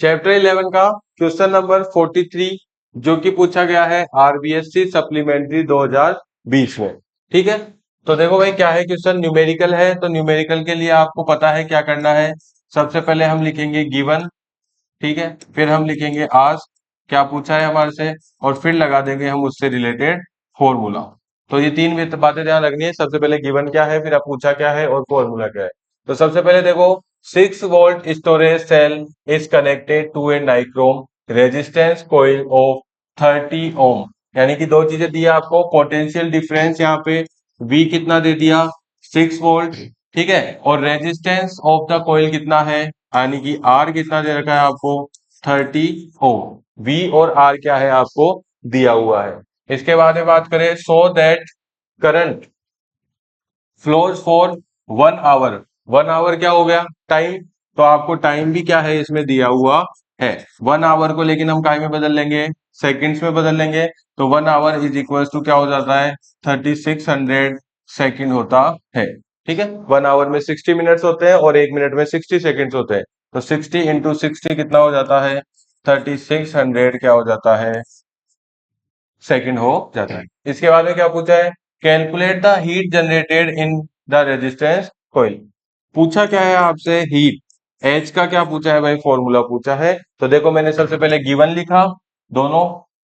Chapter 11 का question number 43 जो कि पूछा गया है आरबीएससी सप्लीमेंट्री 2020 में। ठीक है, तो देखो भाई क्या है क्वेश्चन, न्यूमेरिकल है। तो न्यूमेरिकल के लिए आपको पता है क्या करना है। सबसे पहले हम लिखेंगे गिवन, ठीक है, फिर हम लिखेंगे आस्क, क्या पूछा है हमारे से, और फिर लगा देंगे हम उससे रिलेटेड फॉर्मूला। तो ये तीन बातें ध्यान रखनी है। सबसे पहले गिवन क्या है, फिर आप पूछा क्या है, और फॉर्मूला क्या है। तो सबसे पहले देखो, 6 volt storage cell is connected to a nichrome resistance coil of 30 ohm. यानी कि दो चीजें दी है आपको, पोटेंशियल डिफरेंस यहाँ पे V कितना दे दिया, 6 वोल्ट, ठीक है, और रेजिस्टेंस ऑफ द कोइल कितना है, यानी कि R कितना दे रखा है आपको, 30 ओम। V और R क्या है आपको दिया हुआ है। इसके बाद में बात करें, so that current flows for 1 hour. 1 hour क्या हो गया, टाइम। तो आपको टाइम भी क्या है इसमें दिया हुआ है। 1 आवर को लेकिन हम काय में बदल लेंगे, सेकंड्स में बदल लेंगे। तो 1 आवर इज इक्वल टू क्या हो जाता है, 3600 सेकंड होता है। ठीक है, 1 आवर में 60 मिनट्स होते हैं और 1 मिनट में 60 सेकंड्स होते हैं। तो 60 इंटू 60 कितना हो जाता है, 3600 क्या हो जाता है, सेकंड हो जाता है। इसके बाद में क्या पूछा है, calculate the heat generated in the resistance coil. पूछा क्या है आपसे, हीट। एच का क्या पूछा है भाई, फॉर्मूला पूछा है। तो देखो मैंने सबसे पहले गिवन लिखा दोनों,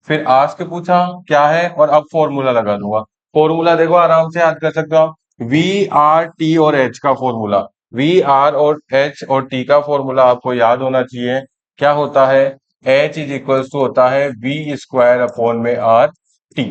फिर आस्क पूछा क्या है, और अब फॉर्मूला लगा दूंगा। फॉर्मूला देखो आराम से याद कर सकते हो आप, वी आर टी और एच का फॉर्मूला। वी आर और एच और टी का फॉर्मूला आपको याद होना चाहिए। क्या होता है, एच इज इक्वल टू होता है वी स्क्वायर अपॉन में आर टी।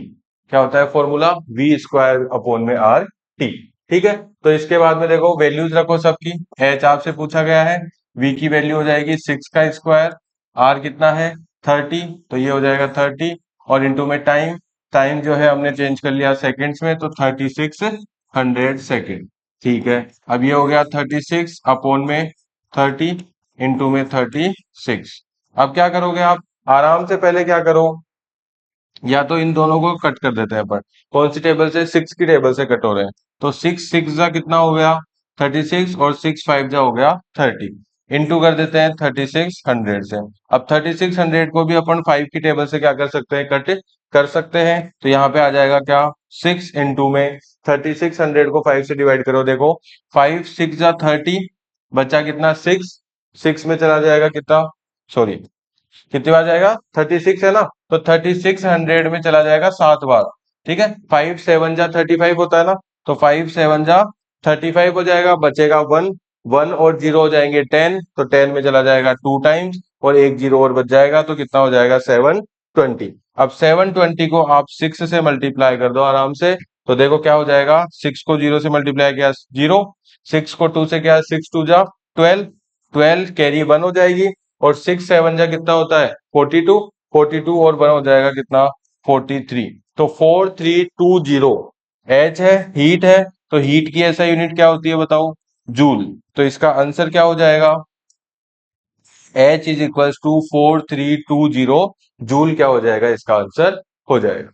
क्या होता है फॉर्मूला, वी स्क्वायर अपॉन में आर टी। ठीक है, तो इसके बाद में देखो वैल्यूज रखो सबकी। एच आपसे पूछा गया है, वी की वैल्यू हो जाएगी 6 का स्क्वायर, आर कितना है 30, तो ये हो जाएगा 30, और इंटू में टाइम। टाइम जो है हमने चेंज कर लिया सेकेंड्स में, तो 3600 सेकेंड। ठीक है, अब ये हो गया 36 अपॉन में 30 इंटू में 36। अब क्या करोगे आप, आराम से पहले क्या करो, या तो इन दोनों को कट कर देते हैं अपन। कौन सी टेबल से, 6 की टेबल से कट हो रहे हैं। तो 6 6 जा कितना हो गया 36, और 6 5 जा हो गया 30। इंटू कर देते हैं 3600 से। अब 3600 को भी अपन 5 की टेबल से क्या कर सकते हैं, कट कर सकते हैं। तो यहाँ पे आ जाएगा क्या, 6 इंटू में 3600 को 5 से डिवाइड करो। देखो 5 6 जा 30, बचा कितना 6, 6 में चला जाएगा कितना, सॉरी कितनी बार जाएगा, 36 है ना, तो 3600 में चला जाएगा 7 बार। ठीक है, 5 7 जा 35 होता है ना, तो 5 7 जा 35 हो जाएगा, बचेगा 1, 1 और 0 हो जाएंगे 10, तो 10 में चला जाएगा 2 टाइम्स, और एक 0 और बच जाएगा, तो कितना हो जाएगा 720। अब 720 को आप 6 से मल्टीप्लाई कर दो आराम से। तो देखो क्या हो जाएगा, 6 को 0 से मल्टीप्लाई किया 0, 6 को 2 से किया 6 2 जा 12, 12 कैरी 1 हो जाएगी, और 6 7 जा कितना होता है 42, 42 और 1 हो जाएगा कितना 43। तो 4320 एच है, हीट है। तो हीट की ऐसा यूनिट क्या होती है बताओ, जूल। तो इसका आंसर क्या हो जाएगा, H is equal to 4320 joule क्या हो जाएगा, इसका आंसर हो जाएगा।